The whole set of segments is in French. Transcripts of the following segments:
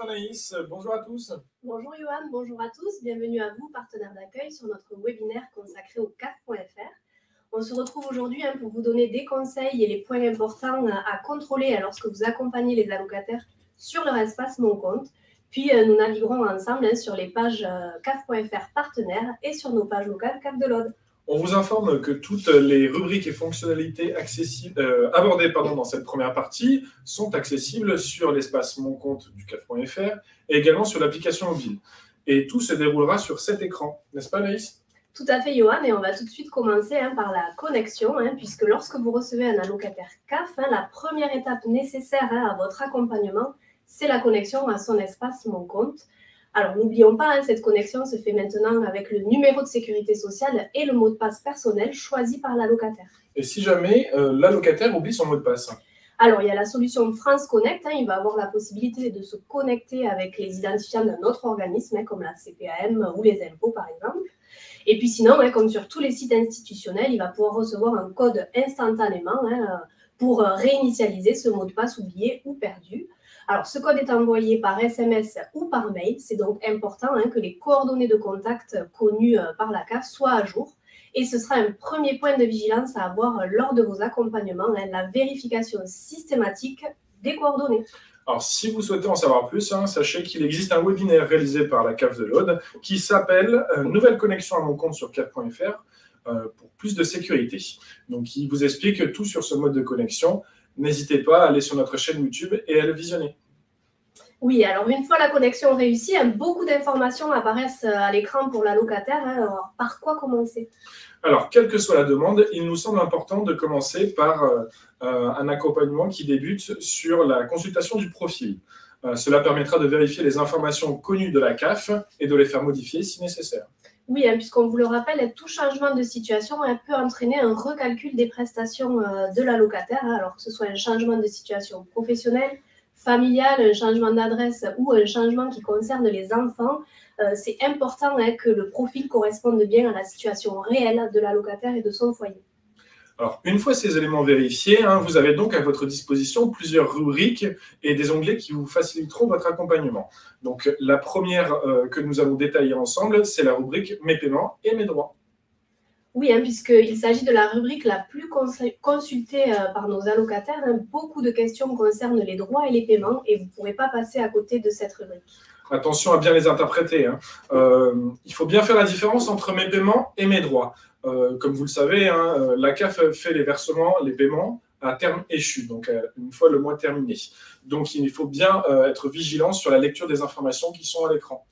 Anaïs, bonjour à tous. Bonjour Johan, bonjour à tous, bienvenue à vous, partenaires d'accueil, sur notre webinaire consacré au CAF.fr. On se retrouve aujourd'hui pour vous donner des conseils et les points importants à contrôler lorsque vous accompagnez les allocataires sur leur espace Mon Compte. Puis nous naviguerons ensemble sur les pages CAF.fr partenaires et sur nos pages locales CAF de l'Aude. On vous informe que toutes les rubriques et fonctionnalités abordées dans cette première partie sont accessibles sur l'espace Mon Compte du CAF.fr et également sur l'application mobile. Et tout se déroulera sur cet écran, n'est-ce pas Anaïs? Tout à fait Johan, et on va tout de suite commencer par la connexion, puisque lorsque vous recevez un allocataire CAF, la première étape nécessaire à votre accompagnement, c'est la connexion à son espace Mon Compte. Alors, n'oublions pas, cette connexion se fait maintenant avec le numéro de sécurité sociale et le mot de passe personnel choisi par l'allocataire. Et si jamais l'allocataire oublie son mot de passe? Alors, il y a la solution France Connect. Il va avoir la possibilité de se connecter avec les identifiants d'un autre organisme, comme la CPAM ou les impôts, par exemple. Et puis sinon, comme sur tous les sites institutionnels, il va pouvoir recevoir un code instantanément pour réinitialiser ce mot de passe oublié ou perdu. Alors, ce code est envoyé par SMS ou par mail. C'est donc important que les coordonnées de contact connues par la CAF soient à jour. Et ce sera un premier point de vigilance à avoir lors de vos accompagnements, la vérification systématique des coordonnées. Alors, si vous souhaitez en savoir plus, sachez qu'il existe un webinaire réalisé par la CAF de l'Aude qui s'appelle « Nouvelle connexion à mon compte sur CAF.fr pour plus de sécurité ». Donc, il vous explique tout sur ce mode de connexion. N'hésitez pas à aller sur notre chaîne YouTube et à le visionner. Oui, alors une fois la connexion réussie, beaucoup d'informations apparaissent à l'écran pour l'allocataire. Alors, par quoi commencer? Alors, quelle que soit la demande, il nous semble important de commencer par un accompagnement qui débute sur la consultation du profil. Cela permettra de vérifier les informations connues de la CAF et de les faire modifier si nécessaire. Oui, puisqu'on vous le rappelle, tout changement de situation peut entraîner un recalcul des prestations de l'allocataire, alors que ce soit un changement de situation professionnelle, familiale, un changement d'adresse ou un changement qui concerne les enfants. C'est important que le profil corresponde bien à la situation réelle de l'allocataire et de son foyer. Alors, une fois ces éléments vérifiés, vous avez donc à votre disposition plusieurs rubriques et des onglets qui vous faciliteront votre accompagnement. Donc, la première que nous allons détailler ensemble, c'est la rubrique « Mes paiements et mes droits ». Oui, puisqu'il s'agit de la rubrique la plus consultée par nos allocataires. Beaucoup de questions concernent les droits et les paiements et vous ne pourrez pas passer à côté de cette rubrique. Attention à bien les interpréter. Il faut bien faire la différence entre mes paiements et mes droits. Comme vous le savez, la CAF fait les versements, les paiements à terme échu, donc une fois le mois terminé. Donc il faut bien être vigilant sur la lecture des informations qui sont à l'écran.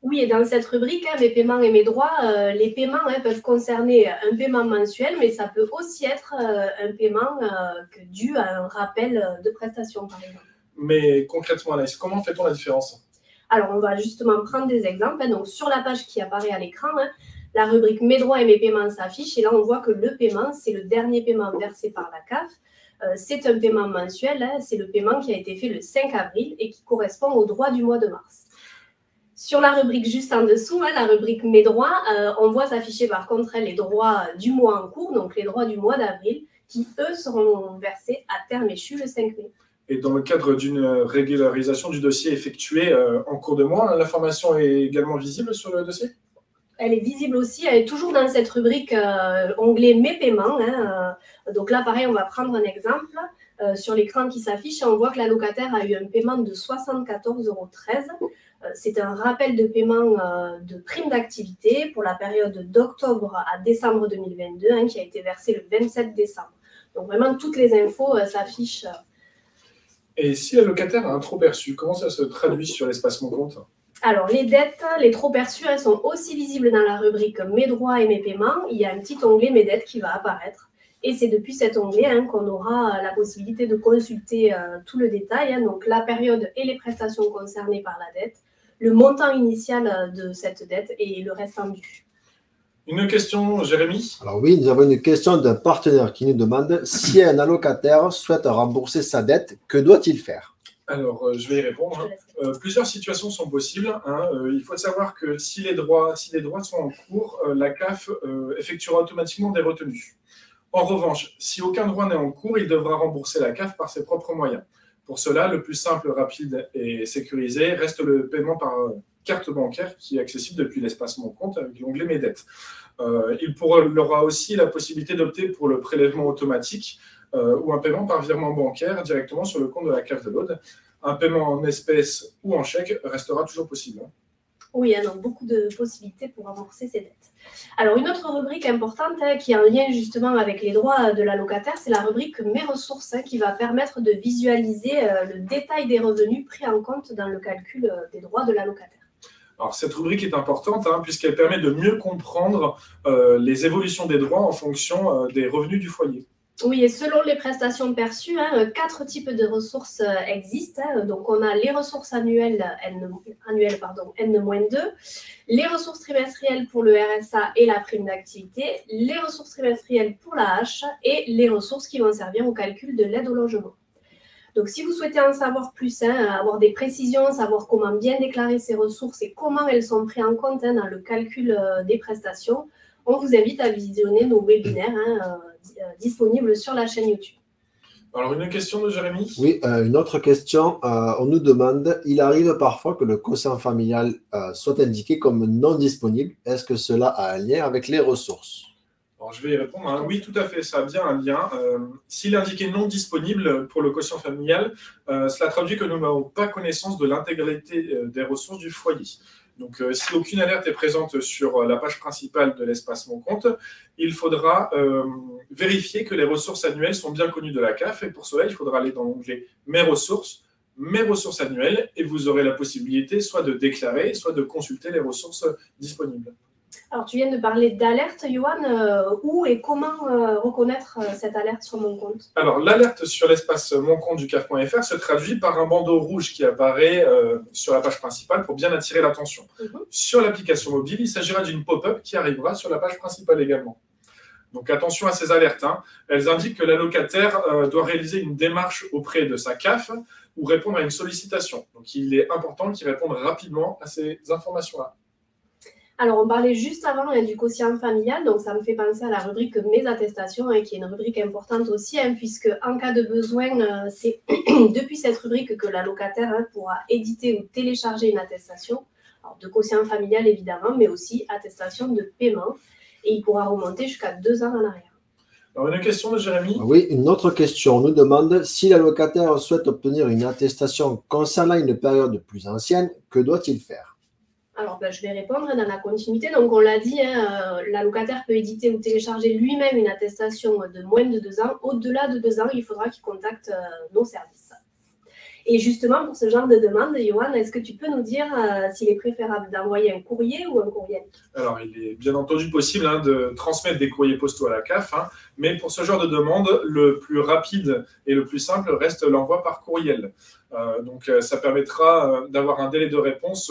Oui, et dans cette rubrique, mes paiements et mes droits, les paiements peuvent concerner un paiement mensuel, mais ça peut aussi être un paiement dû à un rappel de prestation, par exemple. Mais concrètement, Anaïs, comment fait-on la différence? Alors, on va justement prendre des exemples. Donc, sur la page qui apparaît à l'écran, la rubrique « Mes droits et mes paiements » s'affiche. Et là, on voit que le paiement, c'est le dernier paiement versé par la CAF. C'est un paiement mensuel. C'est le paiement qui a été fait le 5 avril et qui correspond aux droits du mois de mars. Sur la rubrique juste en dessous, la rubrique « Mes droits », on voit s'afficher par contre les droits du mois en cours, donc les droits du mois d'avril, qui, eux, seront versés à terme échu le 5 mai. Et dans le cadre d'une régularisation du dossier effectué en cours de mois, l'information est également visible sur le dossier? Elle est visible aussi, elle est toujours dans cette rubrique onglet « Mes paiements ». Donc là, pareil, on va prendre un exemple. Sur l'écran qui s'affiche, on voit que l'allocataire a eu un paiement de 74,13 €. C'est un rappel de paiement de prime d'activité pour la période d'octobre à décembre 2022 qui a été versé le 27 décembre. Donc vraiment, toutes les infos s'affichent. Et si le locataire a un trop perçu, comment ça se traduit sur l'espace Mon Compte? Alors, les dettes, les trop perçus, elles sont aussi visibles dans la rubrique « Mes droits et mes paiements ». Il y a un petit onglet « Mes dettes » qui va apparaître. Et c'est depuis cet onglet qu'on aura la possibilité de consulter tout le détail, donc la période et les prestations concernées par la dette, le montant initial de cette dette et le restant dû. Une question, Jérémy? Alors oui, nous avons une question d'un partenaire qui nous demande si un allocataire souhaite rembourser sa dette, que doit-il faire? Alors, je vais y répondre. Plusieurs situations sont possibles. Il faut savoir que si les droits sont en cours, la CAF effectuera automatiquement des retenues. En revanche, si aucun droit n'est en cours, il devra rembourser la CAF par ses propres moyens. Pour cela, le plus simple, rapide et sécurisé reste le paiement par carte bancaire qui est accessible depuis l'espace Mon Compte avec l'onglet Mes dettes. Il aura aussi la possibilité d'opter pour le prélèvement automatique ou un paiement par virement bancaire directement sur le compte de la CAF de l'Aude. Un paiement en espèces ou en chèque restera toujours possible. Oui, donc beaucoup de possibilités pour rembourser ses dettes. Alors, une autre rubrique importante qui est en lien justement avec les droits de l'allocataire, c'est la rubrique Mes ressources qui va permettre de visualiser le détail des revenus pris en compte dans le calcul des droits de l'allocataire. Alors, cette rubrique est importante puisqu'elle permet de mieux comprendre les évolutions des droits en fonction des revenus du foyer. Oui, et selon les prestations perçues, 4 types de ressources existent. Donc, on a les ressources annuelles, N-2, les ressources trimestrielles pour le RSA et la prime d'activité, les ressources trimestrielles pour la hache et les ressources qui vont servir au calcul de l'aide au logement. Donc, si vous souhaitez en savoir plus, avoir des précisions, savoir comment bien déclarer ces ressources et comment elles sont prises en compte dans le calcul des prestations, on vous invite à visionner nos webinaires disponibles sur la chaîne YouTube. Alors, une question de Jérémy ? Oui, une autre question. On nous demande, il arrive parfois que le quotient familial soit indiqué comme non disponible. Est-ce que cela a un lien avec les ressources ? Alors, je vais y répondre. Oui, tout à fait, ça a bien un lien. S'il est indiqué non disponible pour le quotient familial, cela traduit que nous n'avons pas connaissance de l'intégralité des ressources du foyer. Donc, si aucune alerte est présente sur la page principale de l'espace Mon Compte, il faudra vérifier que les ressources annuelles sont bien connues de la CAF. Et pour cela, il faudra aller dans l'onglet Mes ressources annuelles, et vous aurez la possibilité soit de déclarer, soit de consulter les ressources disponibles. Alors, tu viens de parler d'alerte, Johan. Où et comment reconnaître cette alerte sur Mon Compte ? Alors, l'alerte sur l'espace Mon Compte du CAF.fr se traduit par un bandeau rouge qui apparaît sur la page principale pour bien attirer l'attention. Sur l'application mobile, il s'agira d'une pop-up qui arrivera sur la page principale également. Donc, attention à ces alertes. Elles indiquent que l'allocataire doit réaliser une démarche auprès de sa CAF ou répondre à une sollicitation. Donc, il est important qu'il réponde rapidement à ces informations-là. Alors, on parlait juste avant du quotient familial, donc ça me fait penser à la rubrique Mes attestations, qui est une rubrique importante aussi, puisque en cas de besoin, c'est depuis cette rubrique que l'allocataire pourra éditer ou télécharger une attestation, alors de quotient familial évidemment, mais aussi attestation de paiement, et il pourra remonter jusqu'à 2 ans en arrière. Alors, une question de Jérémy ? Oui, une autre question. On nous demande, si l'allocataire souhaite obtenir une attestation concernant une période plus ancienne, que doit-il faire ? Alors, je vais répondre dans la continuité. Donc, on l'a dit, l'allocataire peut éditer ou télécharger lui-même une attestation de moins de 2 ans. Au-delà de 2 ans, il faudra qu'il contacte nos services. Et justement, pour ce genre de demande, Johan, est-ce que tu peux nous dire s'il est préférable d'envoyer un courrier ou un courriel ? Alors, il est bien entendu possible de transmettre des courriers postaux à la CAF, mais pour ce genre de demande, le plus rapide et le plus simple reste l'envoi par courriel. Donc, ça permettra d'avoir un délai de réponse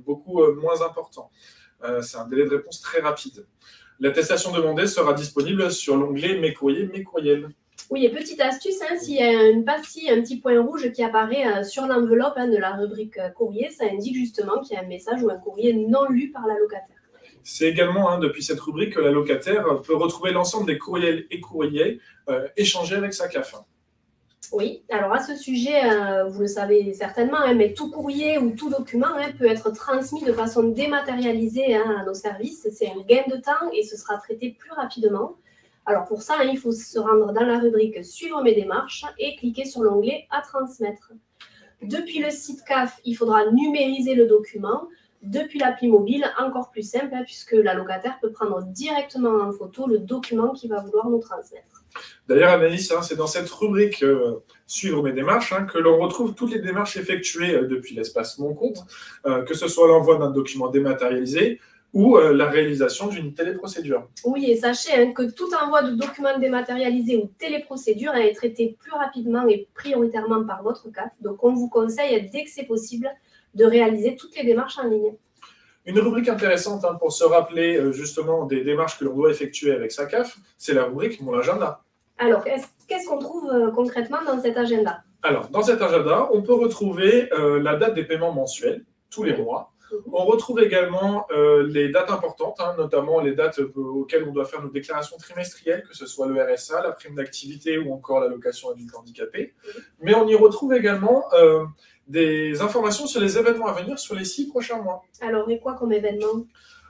beaucoup moins important. C'est un délai de réponse très rapide. L'attestation demandée sera disponible sur l'onglet Mes courriers, mes courriels. Oui, et petite astuce, s'il y a une pastille, un petit point rouge qui apparaît sur l'enveloppe de la rubrique courrier, ça indique justement qu'il y a un message ou un courrier non lu par l'allocataire. C'est également depuis cette rubrique que l'allocataire peut retrouver l'ensemble des courriels et courriers échangés avec sa CAF. Oui, alors à ce sujet, vous le savez certainement, mais tout courrier ou tout document peut être transmis de façon dématérialisée à nos services. C'est un gain de temps et ce sera traité plus rapidement. Alors pour ça, il faut se rendre dans la rubrique « Suivre mes démarches » et cliquer sur l'onglet « À transmettre ». Depuis le site CAF, il faudra numériser le document. Depuis l'appli mobile, encore plus simple, puisque l'allocataire peut prendre directement en photo le document qu'il va vouloir nous transmettre. D'ailleurs, Anaïs, c'est dans cette rubrique « Suivre mes démarches » que l'on retrouve toutes les démarches effectuées depuis l'espace Mon Compte, que ce soit l'envoi d'un document dématérialisé ou la réalisation d'une téléprocédure. Oui, et sachez que tout envoi de documents dématérialisés ou téléprocédure est traité plus rapidement et prioritairement par votre CAF. Donc, on vous conseille, dès que c'est possible, de réaliser toutes les démarches en ligne. Une rubrique intéressante pour se rappeler justement des démarches que l'on doit effectuer avec sa CAF, c'est la rubrique « Mon agenda ». Alors, qu'est-ce qu'on trouve concrètement dans cet agenda ? Alors, dans cet agenda, on peut retrouver la date des paiements mensuels, tous les mois, On retrouve également les dates importantes, hein, notamment les dates auxquelles on doit faire nos déclarations trimestrielles, que ce soit le RSA, la prime d'activité ou encore l'allocation adulte handicapé. Mais on y retrouve également des informations sur les événements à venir sur les 6 prochains mois. Alors, et quoi comme événement?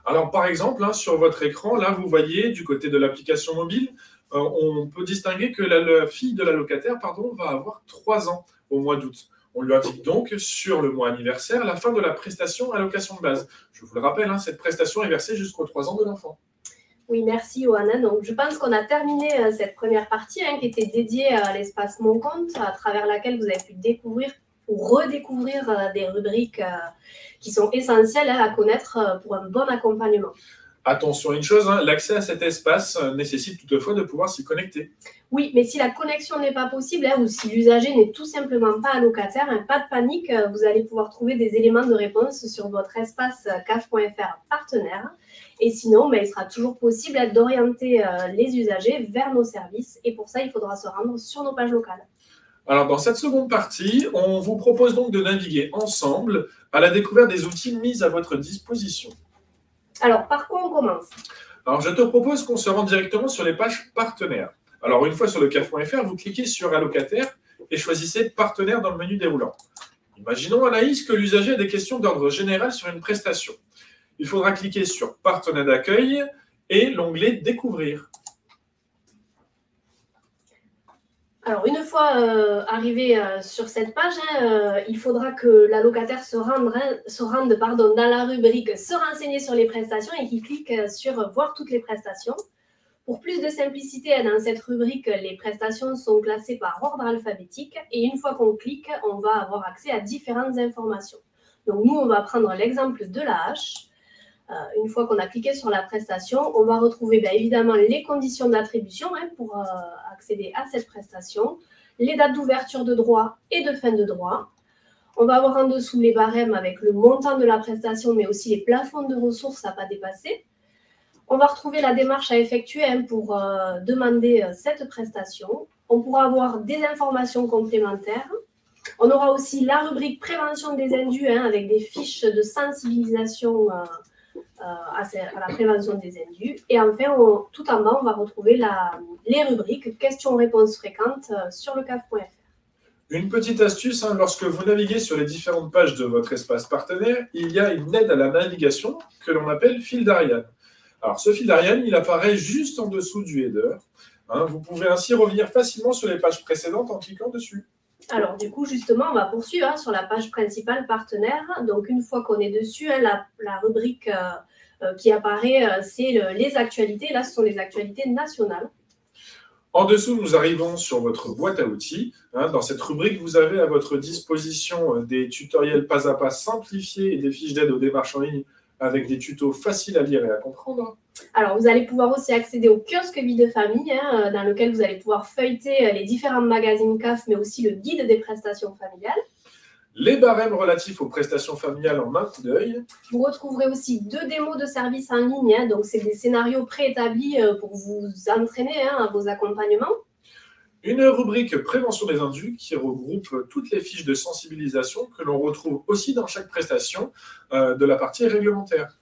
Alors, par exemple, hein, sur votre écran, là, vous voyez, du côté de l'application mobile, on peut distinguer que la fille de l'allocataire va avoir 3 ans au mois d'août. On lui indique donc sur le mois anniversaire la fin de la prestation allocation de base. Je vous le rappelle, hein, cette prestation est versée jusqu'aux 3 ans de l'enfant. Oui, merci Johanna. Donc, je pense qu'on a terminé cette première partie qui était dédiée à l'espace Mon Compte, à travers laquelle vous avez pu découvrir ou redécouvrir des rubriques qui sont essentielles à connaître pour un bon accompagnement. Attention à une chose, hein, l'accès à cet espace nécessite toutefois de pouvoir s'y connecter. Oui, mais si la connexion n'est pas possible ou si l'usager n'est tout simplement pas allocataire, pas de panique, vous allez pouvoir trouver des éléments de réponse sur votre espace CAF.fr partenaire. Et sinon, il sera toujours possible d'orienter les usagers vers nos services. Et pour ça, il faudra se rendre sur nos pages locales. Alors, dans cette seconde partie, on vous propose donc de naviguer ensemble à la découverte des outils mis à votre disposition. Alors, par quoi on commence? Alors, je te propose qu'on se rende directement sur les pages partenaires. Alors, une fois sur le CAF.fr, vous cliquez sur allocataire et choisissez partenaire dans le menu déroulant. Imaginons, Anaïs, que l'usager a des questions d'ordre général sur une prestation. Il faudra cliquer sur partenaire d'accueil et l'onglet découvrir. Alors, une fois arrivé sur cette page, il faudra que l'allocataire se rende dans la rubrique « Se renseigner sur les prestations » et qu'il clique sur « Voir toutes les prestations ». Pour plus de simplicité, dans cette rubrique, les prestations sont classées par ordre alphabétique et une fois qu'on clique, on va avoir accès à différentes informations. Donc, nous, on va prendre l'exemple de la hache. Une fois qu'on a cliqué sur la prestation, on va retrouver évidemment les conditions d'attribution pour accéder à cette prestation, les dates d'ouverture de droit et de fin de droit. On va avoir en dessous les barèmes avec le montant de la prestation, mais aussi les plafonds de ressources à ne pas dépasser. On va retrouver la démarche à effectuer pour demander cette prestation. On pourra avoir des informations complémentaires. On aura aussi la rubrique prévention des indus avec des fiches de sensibilisation à la prévention des indus. Et enfin, tout en bas, on va retrouver les rubriques questions-réponses fréquentes sur le CAF.fr. Une petite astuce, lorsque vous naviguez sur les différentes pages de votre espace partenaire, il y a une aide à la navigation que l'on appelle fil d'Ariane. Alors, ce fil d'Ariane, il apparaît juste en dessous du header. Vous pouvez ainsi revenir facilement sur les pages précédentes en cliquant dessus. Alors, du coup, justement, on va poursuivre sur la page principale partenaire. Donc, une fois qu'on est dessus, la rubrique qui apparaît, c'est les actualités. Là, ce sont les actualités nationales. En dessous, nous arrivons sur votre boîte à outils. Dans cette rubrique, vous avez à votre disposition des tutoriels pas à pas simplifiés et des fiches d'aide aux démarches en ligne avec des tutos faciles à lire et à comprendre. Alors, vous allez pouvoir aussi accéder au kiosque vie de famille, dans lequel vous allez pouvoir feuilleter les différents magazines CAF, mais aussi le guide des prestations familiales. Les barèmes relatifs aux prestations familiales en un coup d'œil. Vous retrouverez aussi 2 démos de services en ligne, donc c'est des scénarios préétablis pour vous entraîner à vos accompagnements. Une rubrique prévention des indus qui regroupe toutes les fiches de sensibilisation que l'on retrouve aussi dans chaque prestation de la partie réglementaire.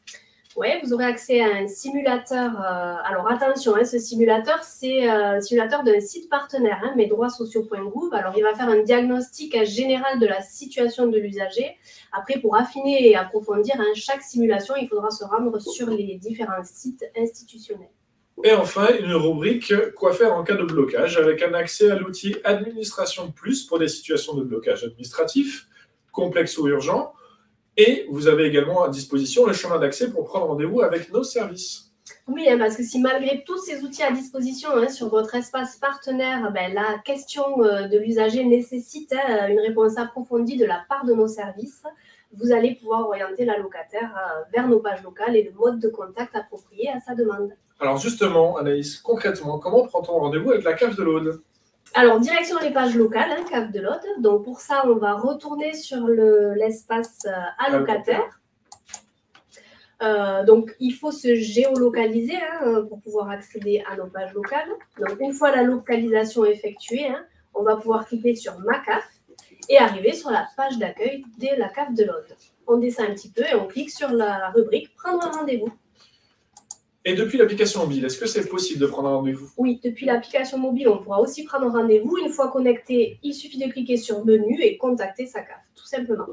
Oui, vous aurez accès à un simulateur. Alors attention, ce simulateur, c'est un simulateur d'un site partenaire, mesdroitssociaux.gouv. Alors il va faire un diagnostic général de la situation de l'usager. Après, pour affiner et approfondir chaque simulation, il faudra se rendre sur les différents sites institutionnels. Et enfin, une rubrique « Quoi faire en cas de blocage » avec un accès à l'outil Administration Plus pour des situations de blocage administratif, complexe ou urgent. Et vous avez également à disposition le chemin d'accès pour prendre rendez-vous avec nos services. Oui, parce que si malgré tous ces outils à disposition sur votre espace partenaire, la question de l'usager nécessite une réponse approfondie de la part de nos services, vous allez pouvoir orienter l'allocataire vers nos pages locales et le mode de contact approprié à sa demande. Alors justement, Anaïs, concrètement, comment prend-on rendez-vous avec la CAF de l'Aude ? Alors, direction les pages locales, CAF de l'Aude. Donc, pour ça, on va retourner sur l'espace allocataire. Donc, il faut se géolocaliser pour pouvoir accéder à nos pages locales. Donc, une fois la localisation effectuée, on va pouvoir cliquer sur Ma CAF et arriver sur la page d'accueil de la CAF de l'Aude. on descend un petit peu et on clique sur la rubrique « Prendre un rendez-vous ». Et depuis l'application mobile, est-ce que c'est possible de prendre un rendez-vous? Oui, depuis l'application mobile, on pourra aussi prendre rendez-vous. Une fois connecté, il suffit de cliquer sur Menu et contacter sa CAF, tout simplement.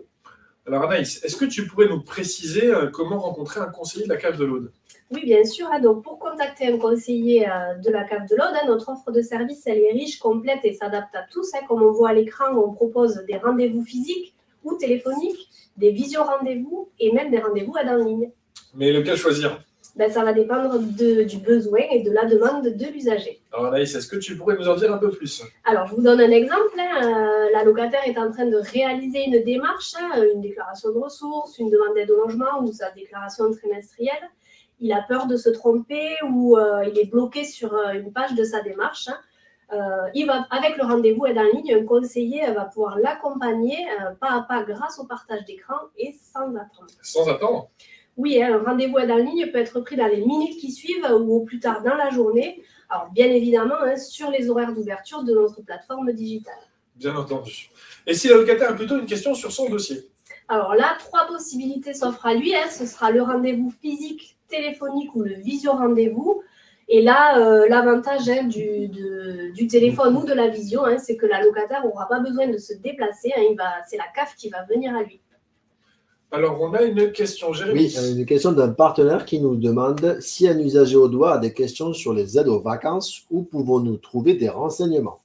Alors Anaïs, est-ce que tu pourrais nous préciser comment rencontrer un conseiller de la CAF de l'Aude? Oui, bien sûr. Donc, pour contacter un conseiller de la CAF de l'Aude, notre offre de service, elle est riche, complète et s'adapte à tous. Comme on voit à l'écran, on propose des rendez-vous physiques ou téléphoniques, des visio-rendez-vous et même des rendez-vous en ligne. Mais lequel choisir? Ça va dépendre du besoin et de la demande de l'usager. Alors Anaïs, est-ce que tu pourrais nous en dire un peu plus? Alors, je vous donne un exemple. La locataire est en train de réaliser une démarche, une déclaration de ressources, une demande d'aide au logement ou sa déclaration trimestrielle. Il a peur de se tromper ou il est bloqué sur une page de sa démarche. Avec le rendez-vous aide en ligne, un conseiller va pouvoir l'accompagner pas à pas grâce au partage d'écran et sans attendre. Sans attendre? Oui, un rendez-vous aide en ligne peut être pris dans les minutes qui suivent ou au plus tard dans la journée. Alors, bien évidemment, sur les horaires d'ouverture de notre plateforme digitale. Bien entendu. Et si la locataire a plutôt une question sur son dossier? Alors là, 3 possibilités s'offrent à lui. Ce sera le rendez-vous physique, téléphonique ou le visio-rendez-vous. Et là, l'avantage du téléphone ou de la visio, c'est que la locataire n'aura pas besoin de se déplacer. C'est la CAF qui va venir à lui. Alors, on a une question, Jérémy. Oui, une question d'un partenaire qui nous demande si un usager audois a des questions sur les aides aux vacances, où pouvons-nous trouver des renseignements?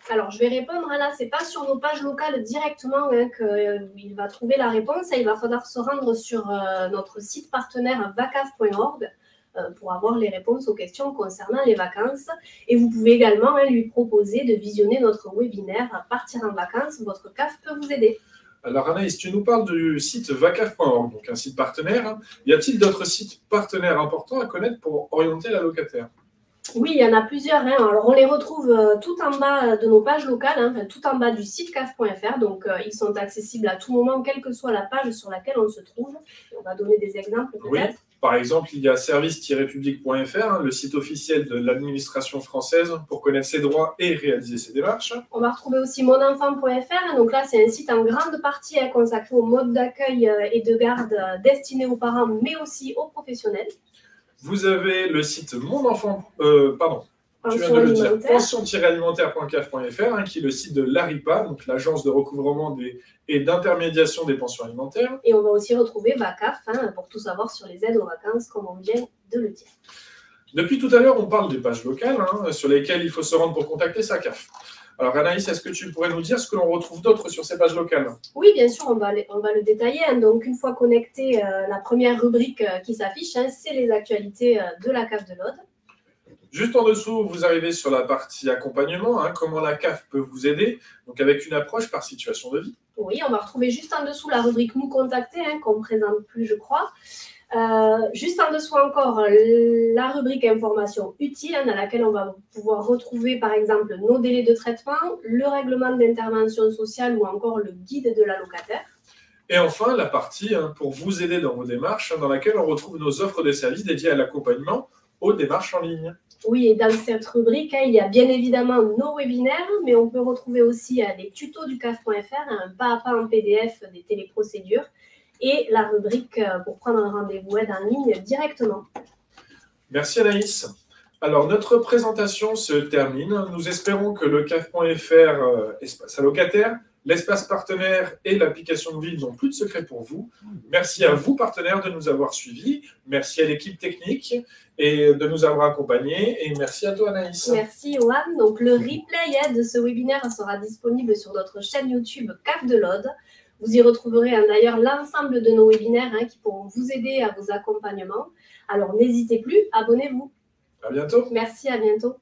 Alors, je vais répondre là, ce n'est pas sur nos pages locales directement qu'il va trouver la réponse. Il va falloir se rendre sur notre site partenaire vacaf.org pour avoir les réponses aux questions concernant les vacances. Et vous pouvez également lui proposer de visionner notre webinaire « Partir en vacances, votre CAF peut vous aider ». Alors Anaïs, tu nous parles du site vacaf.org, donc un site partenaire. Y a-t-il d'autres sites partenaires importants à connaître pour orienter la locataire? Oui, il y en a plusieurs. Alors, on les retrouve tout en bas de nos pages locales, tout en bas du site caf.fr. Donc, ils sont accessibles à tout moment, quelle que soit la page sur laquelle on se trouve. On va donner des exemples peut-être. Oui, par exemple, il y a service-public.fr, le site officiel de l'administration française pour connaître ses droits et réaliser ses démarches. On va retrouver aussi monenfant.fr. Donc là, c'est un site en grande partie consacré au mode d'accueil et de garde destiné aux parents, mais aussi aux professionnels. Vous avez le site pension-alimentaire.caf.fr, qui est le site de l'ARIPA, donc l'agence de recouvrement et d'intermédiation des pensions alimentaires. Et on va aussi retrouver VACAF pour tout savoir sur les aides aux vacances, comme on vient de le dire. Depuis tout à l'heure, on parle des pages locales sur lesquelles il faut se rendre pour contacter sa CAF. Alors Anaïs, est-ce que tu pourrais nous dire ce que l'on retrouve d'autre sur ces pages locales? Oui, bien sûr, on va le détailler. Donc, une fois connecté, la première rubrique qui s'affiche, c'est les actualités de la CAF de l'Aude. Juste en dessous, vous arrivez sur la partie accompagnement, comment la CAF peut vous aider, donc avec une approche par situation de vie. Oui, on va retrouver juste en dessous la rubrique « Nous contacter », qu'on ne présente plus, je crois. Juste en dessous encore, la rubrique informations utiles dans laquelle on va pouvoir retrouver par exemple nos délais de traitement, le règlement d'intervention sociale ou encore le guide de la locataire. Et enfin, la partie pour vous aider dans vos démarches, dans laquelle on retrouve nos offres de services dédiées à l'accompagnement aux démarches en ligne. Oui, et dans cette rubrique, il y a bien évidemment nos webinaires, mais on peut retrouver aussi les tutos du caf.fr, un pas à pas en PDF des téléprocédures, et la rubrique pour prendre un rendez-vous aide en ligne directement. Merci Anaïs. Alors, notre présentation se termine. Nous espérons que le caf.fr, espace allocataire, l'espace partenaire et l'application mobile n'ont plus de secret pour vous. Merci à vous, partenaires, de nous avoir suivis. Merci à l'équipe technique et de nous avoir accompagnés. Et merci à toi, Anaïs. Merci, Johan. Donc, le replay de ce webinaire sera disponible sur notre chaîne YouTube CAF de l'Aude. Vous y retrouverez d'ailleurs l'ensemble de nos webinaires qui pourront vous aider à vos accompagnements. Alors, n'hésitez plus, abonnez-vous. À bientôt. Merci, à bientôt.